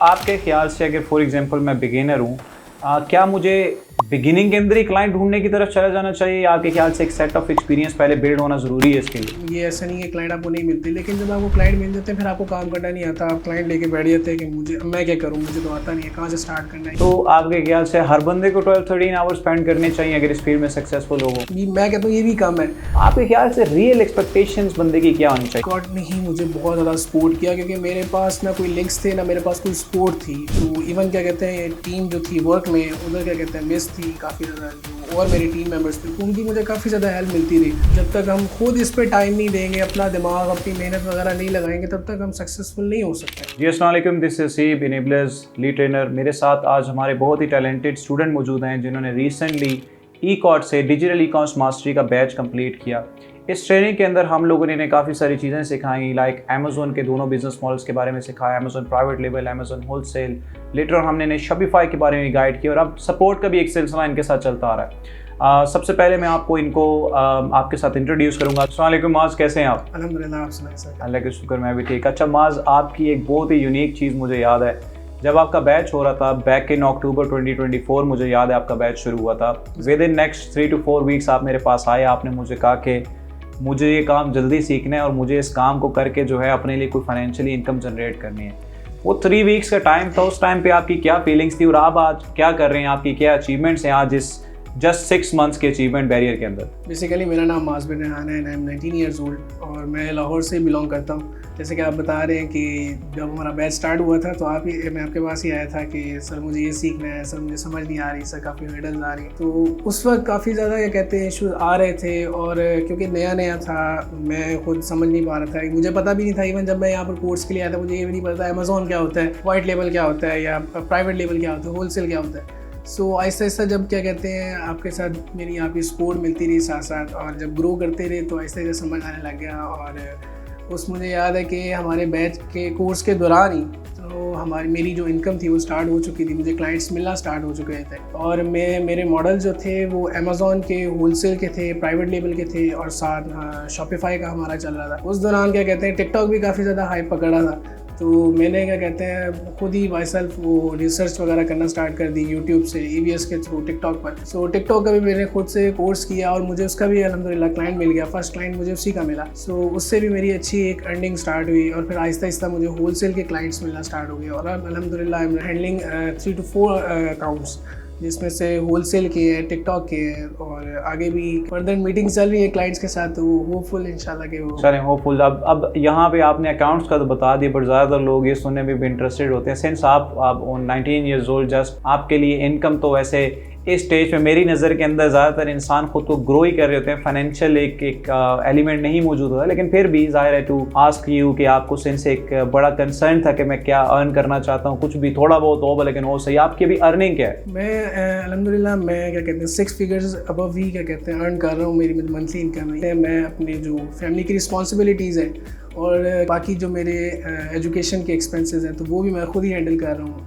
आपके ख्याल से अगर फॉर एग्जांपल मैं बिगिनर हूँ, क्या मुझे बिगिनिंग के अंदर ही क्लाइंट ढूंढने की तरफ चला जाना चाहिए या आपके ख्याल से एक सेट ऑफ एक्सपीरियंस पहले बिल्ड होना ज़रूरी है इसके लिए? ये ऐसा नहीं है क्लाइंट आपको नहीं मिलते, लेकिन जब आपको क्लाइंट मिल जाते हैं फिर आपको काम करना नहीं आता। आप क्लाइंट लेके बैठ जाते हैं कि मैं क्या करूँ, मुझे तो आता नहीं है, कहाँ से स्टार्ट करना है। तो आपके ख्याल से हर बंदे को 12-13 आवर्स स्पेंड करने चाहिए अगर इस फील्ड में सक्सेसफुल हो? मैं कहता हूँ ये भी कम है। आपके ख्याल से रियल एक्सपेक्टेशंस बंदे की क्या होनी चाहिए? गॉड ने ही मुझे बहुत ज़्यादा सपोर्ट किया, क्योंकि मेरे पास ना कोई लिंक्स थे ना मेरे पास कोई सपोर्ट थी। तो इवन क्या कहते हैं टीम जो थी वर्क में, उधर क्या कहते हैं मिस थी काफ़ी ज़्यादा, जो और मेरी टीम मेंबर्स थे तो उनकी मुझे काफ़ी ज़्यादा हेल्प मिलती रही। जब तक हम खुद इस पर टाइम नहीं देंगे, अपना दिमाग अपनी मेहनत वगैरह नहीं लगाएंगे, तब तक हम सक्सेसफुल नहीं हो सकते। जी अस्सलाम वालेकुम, this is sieve enablers lead trainer. मेरे साथ आज हमारे बहुत ही टैलेंटेड स्टूडेंट मौजूद हैं जिन्होंने रिसेंटली ई-कॉर्स से डिजिटल ई-कॉमर्स मास्टरी का बैच कंप्लीट किया। इस ट्रेनिंग के अंदर हम लोगों ने इन्हें काफ़ी सारी चीज़ें सिखाई, लाइक अमेज़न के दोनों बिजनेस मॉडल्स के बारे में सिखाया, Amazon private label, Amazon wholesale. Later on हमने इन्हें शॉपिफाई के बारे में गाइड किया और अब सपोर्ट का भी एक सिलसिला इनके साथ चलता आ रहा है। सबसे पहले मैं आपको इनको आपके साथ इंट्रोड्यूस करूंगा। अस्सलाम वालेकुम माज, कैसे हैं आप? अल्हम्दुलिल्लाह, आप सुनाएं सर। अल्लाह के शुक्र, मैं भी ठीक। अच्छा माज, आपकी एक बहुत ही यूनिक चीज़ मुझे याद है, जब आपका बैच हो रहा था बैक इन अक्टूबर 2024, मुझे याद है आपका बैच शुरू हुआ था। With in next 3 to 4 weeks आप मेरे पास आए, आपने मुझे कहा कि मुझे ये काम जल्दी सीखना है और मुझे इस काम को करके जो है अपने लिए कोई फाइनेंशियली इनकम जनरेट करनी है। वो 3 वीक्स का टाइम था, उस टाइम पे आपकी क्या फीलिंग्स थी और आप आज क्या कर रहे हैं, आपकी क्या अचीवमेंट्स हैं आज इस जस्ट 6 मंथ्स के अचीवमेंट बैरियर के अंदर? बेसिकली मेरा नाम माज बिन रेहान है, आई एम 19 ईयर्स ओल्ड और मैं लाहौर से बिलोंग करता हूँ। जैसे कि आप बता रहे हैं कि जब हमारा बैच स्टार्ट हुआ था तो मैं आपके पास ही आया था कि सर मुझे ये सीखना है, सर मुझे समझ नहीं आ रही, सर काफ़ी हर्डल्स आ रही। तो उस वक्त काफ़ी ज़्यादा क्या कहते हैं इशूज़ आ रहे थे और क्योंकि नया नया था, मैं खुद समझ नहीं पा रहा था, मुझे पता भी नहीं था। इवन जब मैं यहाँ पर कोर्स के लिए आया था मुझे ये भी नहीं पता अमेज़न क्या होता है, वाइट लेबल क्या होता है, या प्राइवेट लेबल क्या होता है, होलसेल क्या होता है। सो आहिस्ता आहिस्ता जब क्या कहते हैं आपके साथ मेरी यहाँ की सपोर्ट मिलती रही साथ साथ, और जब ग्रो करते रहे तो आहिस्ता आहिस्ता समझ आने लग गया। और मुझे याद है कि हमारे बैच के कोर्स के दौरान ही तो मेरी जो इनकम थी वो स्टार्ट हो चुकी थी, मुझे क्लाइंट्स मिलना स्टार्ट हो चुके थे। और मेरे मॉडल जो थे वो अमेज़न के, होलसेल के थे, प्राइवेट लेबल के थे और साथ शॉपिफाई का हमारा चल रहा था। उस दौरान क्या कहते हैं टिकटॉक भी काफ़ी ज़्यादा हाइप पकड़ा था, तो मैंने क्या कहते हैं खुद ही बाय सेल्फ वो रिसर्च वगैरह करना स्टार्ट कर दी यूट्यूब से, EBS के थ्रू टिकटॉक पर। सो टिकटॉक का भी मैंने खुद से कोर्स किया और मुझे उसका भी अल्हम्दुलिल्लाह क्लाइंट मिल गया। फर्स्ट क्लाइंट मुझे उसी का मिला। सो उससे भी मेरी अच्छी एक अर्निंग स्टार्ट हुई और फिर आहिस्ता आहिस्ता मुझे होलसेल के क्लाइंट्स मिलना स्टार्ट हो गए और अब अल्हम्दुलिल्लाह I am handling 3 to 4 accounts, जिसमें से होलसेल के हैं, टिकटॉक के हैं और आगे भी फर्दर मीटिंग चल रही है क्लाइंट्स के साथ, तो होपफुल इंशाल्लाह के वो चलें होपफुल। अब यहाँ पे आपने अकाउंट्स का तो बता दिया, पर ज़्यादातर लोग ये सुनने में भी इंटरेस्टेड होते हैं। सिंस आप 19 ईयर्स ओल्ड, जस्ट आपके लिए इनकम तो वैसे इस स्टेज पे मेरी नज़र के अंदर ज़्यादातर इंसान खुद को ग्रो ही कर रहे होते हैं, फाइनेंशियल एक एलिमेंट नहीं मौजूद होता, लेकिन फिर भी ज़ाहिर है टू आस्क यू कि आपको सिंस एक बड़ा कंसर्न था कि मैं क्या अर्न करना चाहता हूँ, कुछ भी थोड़ा बहुत हो लेकिन हो सही। आपकी अभी अर्निंग क्या है? मैं अल्हम्दुलिल्लाह मैं क्या कहते हैं 6 फिगर्स अबव ही क्या कहते हैं अर्न कर रहा हूँ। मेरी मंथली इनकम है। मैं अपने जो फैमिली की रिस्पॉन्सिबिलिटीज़ हैं और बाकी जो मेरे एजुकेशन के एक्सपेंसेस हैं तो वो भी मैं खुद ही हैंडल कर रहा हूँ।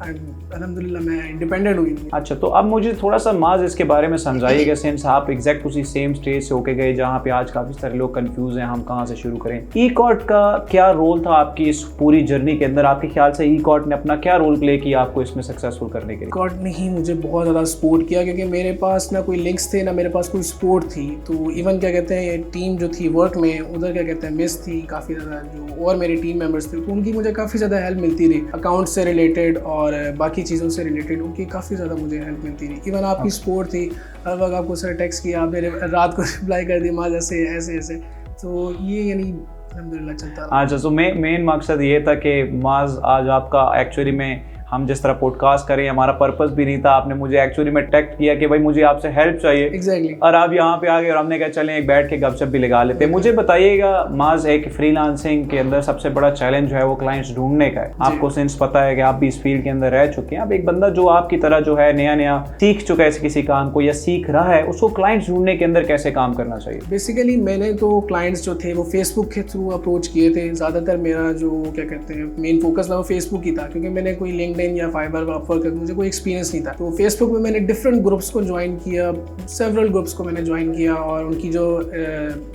अल्हम्दुलिल्लाह मैं इंडिपेंडेंट हुई। अच्छा, तो अब मुझे थोड़ा सा माज इसके बारे में समझाइएगा, सिंस आप एग्जैक्ट उसी सेम स्टेज से होके गए जहाँ पे आज काफ़ी सारे लोग कंफ्यूज हैं, हम कहाँ से शुरू करें। ई-कॉर्ट का क्या रोल था आपकी इस पूरी जर्नी के अंदर? आपके ख्याल से ई-कॉर्ट ने अपना क्या रोल प्ले किया आपको इसमें सक्सेसफुल करने के लिए? ई-कॉर्ट ने ही मुझे बहुत ज़्यादा सपोर्ट किया, क्योंकि मेरे पास ना कोई लिंक्स थे ना मेरे पास कोई सपोर्ट थी। तो इवन क्या कहते हैं टीम जो थी वर्क में, उधर क्या कहते हैं मिस थी काफ़ी ज़्यादा, जो और मेरे टीम मेंबर्स थे तो उनकी मुझे काफ़ी ज़्यादा हेल्प मिलती रही, अकाउंट से रिलेटेड और बाकी चीज़ों से रिलेटेड उनकी काफ़ी ज़्यादा मुझे हेल्प मिलती रही। इवन आपकी सपोर्ट थी, हर वक्त आपको सर टेक्स्ट किया, आपने रात को रिप्लाई कर दिया माज ऐसे ऐसे ऐसे, तो ये यानी अल्हम्दुलिल्लाह चलता रहा। अच्छा, तो मेन मकसद ये था कि माज आज आपका एक्चुअली में हम जिस तरह पॉडकास्ट करें, हमारा पर्पस भी नहीं था, आपने मुझे एक्चुअली में टेक्स्ट किया कि भाई मुझे आपसे हेल्प चाहिए। एग्जैक्टली। और आप यहाँ पे आ गए और हमने कहा चलें एक बैठ के गपशप भी लगा लेते हैं। मुझे बताइएगा माज, एक फ्रीलांसिंग के अंदर सबसे बड़ा चैलेंज जो है वो क्लाइंट्स ढूंढने का है। आपको सिंस पता है कि आप भी इस फील्ड के अंदर रह चुके हैं। अब एक बंदा जो आपकी तरह जो है नया नया सीख चुका है किसी काम को या सीख रहा है, उसको क्लाइंट्स ढूंढने के अंदर कैसे काम करना चाहिए? बेसिकली मैंने तो क्लाइंट्स जो थे वो फेसबुक के थ्रू अप्रोच किए थे। ज़्यादातर मेरा जो क्या कहते हैं मेन फोकस था वो फेसबुक ही था, क्योंकि मैंने कोई लिंक्डइन लिंक्डइन या फाइवर का अपवर्क का मुझे कोई एक्सपीरियंस नहीं था। तो फेसबुक में मैंने डिफरेंट ग्रुप्स को ज्वाइन किया, सेवरल ग्रुप्स को मैंने ज्वाइन किया और उनकी जो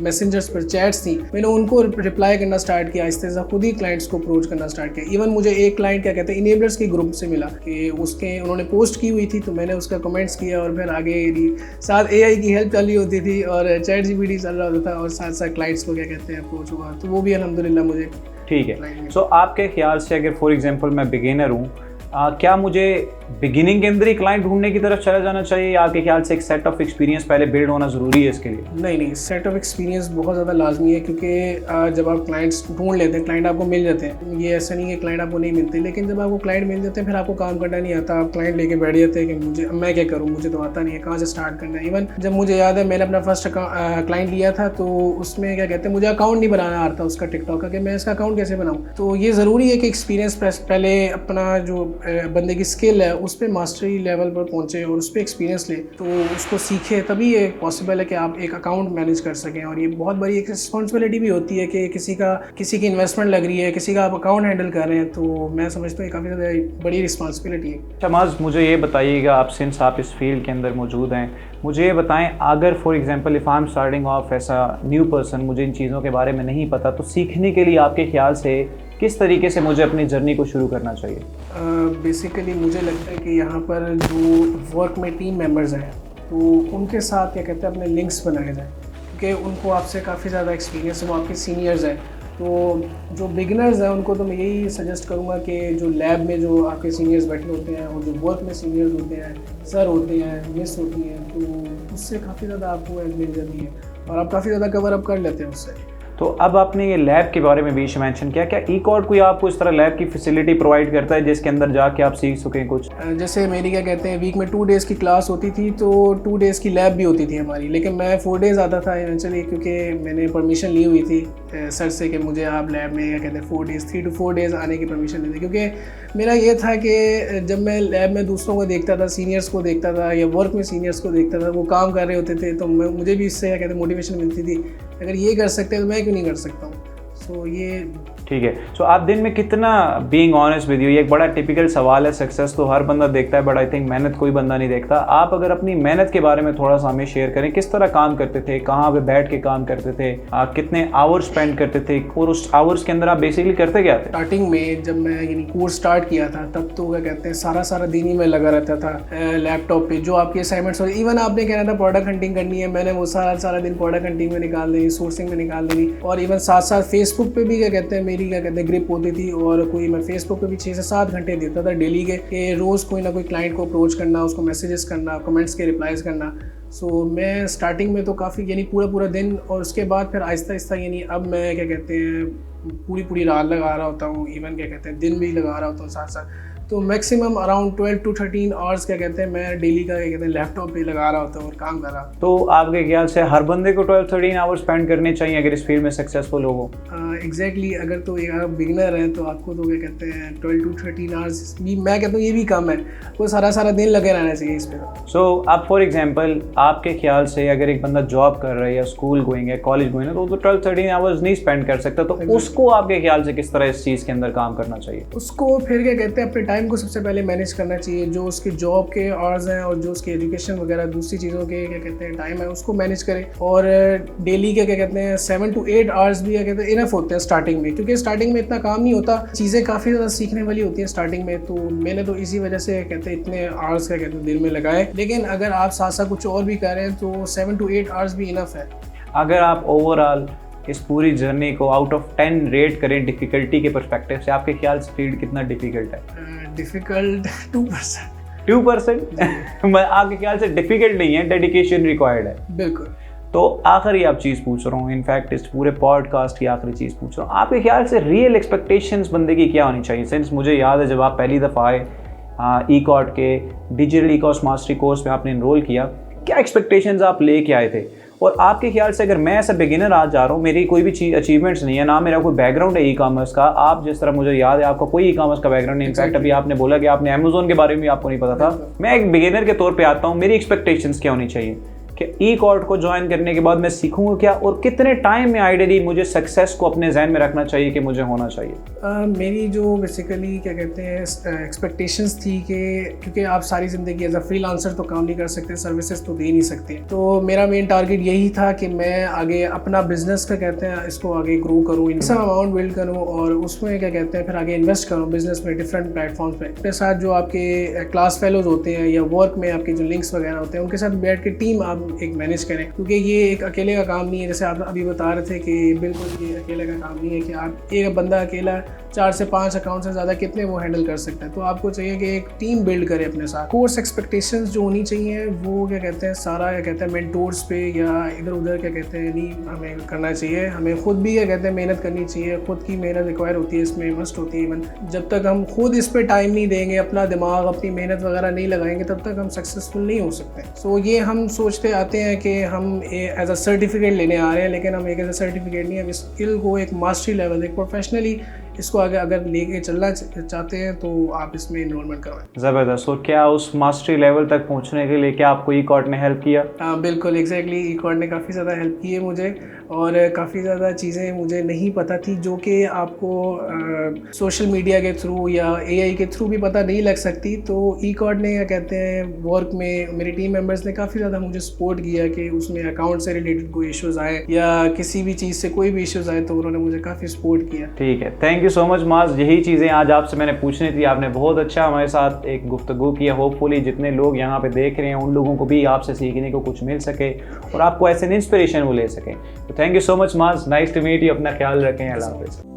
मैसेंजर्स पर चैट्स थी मैंने उनको रिप्लाई करना स्टार्ट किया, आहिस्ते से खुद ही क्लाइंट्स को अप्रोच करना स्टार्ट किया। इवन मुझे एक क्लाइंट क्या कहते हैं इनेबलर्स के ग्रुप से मिला कि उसके उन्होंने पोस्ट की हुई थी तो मैंने उसका कमेंट्स किया और फिर आगे साथ AI की हेल्प चल रही होती थी और ChatGPT चल रहा होता था और साथ साथ क्लाइंट्स को क्या कहते हैं अप्रोच हुआ, तो वो भी अल्हम्दुलिल्लाह मुझे ठीक है। सो आपके ख्याल से अगर फॉर एग्जांपल मैं बिगिनर हूँ, क्या मुझे बिगिनिंग के अंदर ही क्लाइंट ढूंढने की तरफ चला जाना चाहिए या आपके ख्याल से एक सेट ऑफ एक्सपीरियंस पहले बिल्ड होना ज़रूरी है इसके लिए? नहीं, सेट ऑफ एक्सपीरियंस बहुत ज़्यादा लाजमी है, क्योंकि जब आप क्लाइंट्स ढूंढ लेते हैं, क्लाइंट आपको मिल जाते हैं, ये ऐसा नहीं है क्लाइंट आपको नहीं मिलते, लेकिन जब आपको क्लाइंट मिल जाते हैं फिर आपको काम करना नहीं आता, आप क्लाइंट लेके बैठ जाते हैं कि मुझे मैं क्या करूँ, मुझे तो आता नहीं है, कहाँ से स्टार्ट करना है। इवन जब मुझे याद है मैंने अपना फर्स्ट क्लाइंट लिया था तो उसमें क्या कहते हैं मुझे अकाउंट नहीं बनाना आता उसका टिकटॉक का, कि मैं इसका अकाउंट कैसे बनाऊँ। तो ये ज़रूरी है कि एक्सपीरियंस पहले अपना जो बंदे की स्किल है उस पर मास्टरी लेवल पर पहुंचे और उस पर एक्सपीरियंस ले, तो उसको सीखे, तभी ये पॉसिबल है कि आप एक अकाउंट मैनेज कर सकें। और ये बहुत बड़ी एक रिस्पॉन्सिबिलिटी भी होती है कि किसी की इन्वेस्टमेंट लग रही है, किसी का आप अकाउंट हैंडल कर रहे हैं, तो मैं समझता हूँ काफ़ी ज़्यादा बड़ी रिस्पॉन्सिबिलिटी है। शमाज, मुझे ये बताइएगा, आप सिंस आप इस फील्ड के अंदर मौजूद हैं, मुझे ये बताएं अगर for example if I am starting off as a new person, मुझे इन चीज़ों के बारे में नहीं पता, तो सीखने के लिए आपके ख्याल से किस तरीके से मुझे अपनी जर्नी को शुरू करना चाहिए? बेसिकली मुझे लगता है कि यहाँ पर जो वर्क में टीम मेंबर्स हैं तो उनके साथ क्या कहते हैं अपने लिंक्स बनाए जाएँ, क्योंकि उनको आपसे काफ़ी ज़्यादा एक्सपीरियंस है, वो आपके सीनियर्स हैं। तो जो बिगिनर्स हैं उनको तो मैं यही सजेस्ट करूँगा कि जो लैब में जो आपके सीनियर्स बैठे होते हैं और जो वर्क में सीनियर्स होते हैं, सर होते हैं, मिस होती हैं, तो उससे काफ़ी ज़्यादा आपको मिल जाती है और आप काफ़ी ज़्यादा कवर अप कर लेते हैं उससे। तो अब आपने ये लैब के बारे में भी मेंशन किया, क्या eCommmerce कोई आपको इस तरह लैब की फैसिलिटी प्रोवाइड करता है जिसके अंदर जाके आप सीख सकें कुछ? जैसे मेरी क्या कहते हैं वीक में 2 डेज़ की क्लास होती थी, तो 2 डेज़ की लैब भी होती थी हमारी, लेकिन मैं 4 डेज़ आता था इवेंचुअली, क्योंकि मैंने परमिशन ली हुई थी सर से कि मुझे आप लैब में क्या कहते हैं 4 डेज़ 3 to 4 डेज़ आने की परमिशन देते, क्योंकि मेरा ये था कि जब मैं लैब में दूसरों को देखता था, सीनियर्स को देखता था या वर्क में सीनियर्स को देखता था, वो काम कर रहे होते थे, तो मुझे भी इससे क्या कहते हैं मोटिवेशन मिलती थी, अगर ये कर सकते हैं तो मैं क्यों नहीं कर सकता हूँ। सो ये ठीक है। सो आप दिन में कितना, बीइंग ऑनेस्ट विद यू, ये एक बड़ा टिपिकल सवाल है, सक्सेस तो हर बंदा देखता है बट आई थिंक मेहनत कोई बंदा नहीं देखता। आप अगर अपनी मेहनत के बारे में थोड़ा सा हमें शेयर करें, किस तरह काम करते थे, कहाँ पे बैठ के काम करते थे, कितने आवर्स स्पेंड करते थे और उस आवर्स के अंदर आप बेसिकली करते क्या थे? स्टार्टिंग में जब मैं यानी कोर्स स्टार्ट किया था तब तो क्या कहते हैं सारा दिन ही मैं लगा रहता था लैपटॉप पे, जो आपके असाइनमेंट्स हो, इवन आपने कहना था प्रोडक्ट हंटिंग करनी है, मैंने वो सारा दिन प्रोडक्ट हंटिंग में निकाल देनी, सोर्सिंग में निकाल देनी, और इवन साथ फेसबुक पे भी क्या कहते हैं मेरी क्या कहते हैं ग्रिप होती थी, और कोई मैं फेसबुक पे भी 6 से 7 घंटे देता था डेली के रोज़ कोई ना कोई क्लाइंट को अप्रोच करना, उसको मैसेजेस करना, कमेंट्स के रिप्लाईज करना। सो मैं स्टार्टिंग में तो काफ़ी यानी पूरा दिन, और उसके बाद फिर आहिस्ता यानी अब मैं क्या कहते हैं पूरी रात लगा रहा होता हूँ, इवन क्या कहते हैं दिन भी लगा रहा होता हूँ साथ, तो मैक्सिमम अराउंड 12 to 13 आवर्स क्या कहते हैं मैं डेली का क्या कहते हैं लैपटॉप पे लगा रहा होता हूँ और काम कर रहा हूँ। तो आपके ख्याल से हर बंदे को 12-13 आवर्स स्पेंड करने चाहिए अगर इस फील्ड में सक्सेसफुल हो? एग्जैक्टली, अगर तो आप बिगिनर हैं तो आपको तो क्या कहते हैं 12 to 13 आवर्स भी, मैं कहता हूँ ये भी कम है, वो सारा दिन लगे रहना चाहिए इस पर। सो अब फॉर एग्जांपल आपके ख्याल से अगर एक बंदा जॉब कर रहा है या स्कूल गोइंग है, कॉलेज गोइंग है, तो 12-13 आवर्स नहीं स्पेंड कर सकता, तो उसको आपके ख्याल से किस तरह इस चीज़ के अंदर काम करना चाहिए? उसको फिर क्या कहते हैं अपने टाइम को सबसे पहले मैनेज करना चाहिए, जो उसके जॉब के आवर्स हैं और जो उसके एजुकेशन वगैरह दूसरी चीज़ों के क्या कहते हैं टाइम है उसको मैनेज करें, और डेली के क्या कहते हैं 7 to 8 आवर्स भी क्या कहते हैं इनफ होते हैं स्टार्टिंग में, क्योंकि स्टार्टिंग में इतना काम नहीं होता, चीज़ें काफ़ी ज़्यादा सीखने वाली होती हैं स्टार्टिंग में, तो मैंने तो इसी वजह से कहते हैं इतने आवर्स क्या कहते हैं दिन में लगाए, लेकिन अगर आप साथ कुछ और भी कर रहे हैं तो 7 to 8 आवर्स भी इनफ है। अगर आप ओवरऑल इस पूरी जर्नी को आउट ऑफ 10 रेट करें डिफ़िकल्टी के पर्सपेक्टिव से, आपके ख्याल से फील्ड कितना डिफ़िकल्ट है? डिफ़िकल्ट 2%। 2%? आपके ख्याल से डिफ़िकल्ट नहीं है, डेडिकेशन रिक्वायर्ड है। बिल्कुल। तो आखिरी आप चीज़ पूछ रहा हूँ, इनफैक्ट इस पूरे पॉडकास्ट की आखिरी चीज़ पूछ रहा हूँ, आपके ख्याल से रियल एक्सपेक्टेशंस बंदे की क्या होनी चाहिए? सिंस मुझे याद है जब आप पहली दफ़ा आए eCommmerce के डिजिटल eCommerce मास्टरी कोर्स में आपने इनरोल किया, क्या एक्सपेक्टेशंस आप लेके आए थे? और आपके ख्याल से अगर मैं ऐसा बिगिनर आज जा रहा हूँ, मेरी कोई भी चीज़ अचीवमेंट्स नहीं है, ना मेरा कोई बैकग्राउंड है eCommerce का, आप जिस तरह मुझे याद है आपका कोई eCommerce का बैकग्राउंड नहीं, इनफैक्ट अभी आपने बोला कि आपने अमेज़न के बारे में आपको नहीं पता था, मैं एक बिगिनर के तौर पे आता हूँ, मेरी एक्सपेक्टेशंस क्या होनी चाहिए? कि ई-कॉर्ट को ज्वाइन करने के बाद मैं सीखूंगा क्या और कितने टाइम में आइडियली मुझे सक्सेस को अपने जहन में रखना चाहिए कि मुझे होना चाहिए? मेरी जो बेसिकली क्या कहते हैं एक्सपेक्टेशंस थी कि क्योंकि आप सारी ज़िंदगी एज अ फ्रीलांसर तो काम नहीं कर सकते, सर्विसेज तो दे नहीं सकते, तो मेरा मेन टारगेट यही था कि मैं आगे अपना बिजनेस का कहते हैं इसको आगे ग्रो करूँ, इनसा अमाउंट बिल्ड करूँ और उसमें क्या कहते हैं फिर आगे इन्वेस्ट करूँ बिजनेस में डिफरेंट प्लेटफॉर्म्स पे। अपने साथ जो आपके क्लास फेलोज होते हैं या वर्क में आपके जो लिंक्स वगैरह होते हैं उनके साथ बैठ के टीम आप एक मैनेज करें, क्योंकि ये एक अकेले का काम नहीं है। जैसे आप अभी बता रहे थे कि बिल्कुल ये अकेले का काम नहीं है कि आप एक बंदा अकेला 4 से 5 अकाउंट से ज़्यादा कितने वो हैंडल कर सकता है। तो आपको चाहिए कि एक टीम बिल्ड करे अपने साथ। कोर्स एक्सपेक्टेशंस जो होनी चाहिए वो क्या कहते हैं सारा क्या कहते हैं मेंटोर्स पे या इधर उधर क्या कहते हैं नहीं हमें करना चाहिए। हमें खुद भी क्या कहते हैं मेहनत करनी चाहिए, खुद की मेहनत रिक्वायर होती है, इसमें मस्ट होती है। इवन जब तक हम खुद इस पर टाइम नहीं देंगे, अपना दिमाग अपनी मेहनत वगैरह नहीं लगाएंगे, तब तक हम सक्सेसफुल नहीं हो सकते। सो ये हम सोचते आते हैं कि हम एज अ सर्टिफिकेट लेने आ रहे हैं, लेकिन हम एक एज अ सर्टिफिकेट नहीं, हम इस स्किल को एक मास्टरी लेवल एक प्रोफेशनली इसको आगे अगर लेके चलना चाहते हैं तो आप इसमें इन्रोलमेंट करवाएं। ज़बरदस्त। और क्या उस मास्टरी लेवल तक पहुंचने के लिए क्या आपको ई-कॉर्ट ने हेल्प किया? हाँ बिल्कुल, एग्जैक्टली ई-कॉर्ट ने काफ़ी ज़्यादा हेल्प की है मुझे, और काफ़ी ज़्यादा चीज़ें मुझे नहीं पता थी जो कि आपको सोशल मीडिया के थ्रू या एआई के थ्रू भी पता नहीं लग सकती। तो ई-कॉर्ट ने क्या कहते हैं वर्क में मेरे टीम मेंबर्स ने काफ़ी ज़्यादा मुझे सपोर्ट किया कि उसमें अकाउंट से रिलेटेड कोई इश्यूज़ आए या किसी भी चीज़ से कोई भी इश्यूज़ आए तो उन्होंने मुझे काफ़ी सपोर्ट किया। ठीक है, थैंक यू सो मच माज। यही चीज़ें आज आपसे मैंने पूछनी थी। आपने बहुत अच्छा हमारे साथ एक गुफ्तगू किया। होपफुली जितने लोग यहाँ पे देख रहे हैं उन लोगों को भी आपसे सीखने को कुछ मिल सके और आपको ऐसे इंस्पिरेशन वो ले सकें। तो थैंक यू सो मच माज, नाइस टू मीट यू। अपना ख्याल रखें। अल्लाह हाफ़िज़।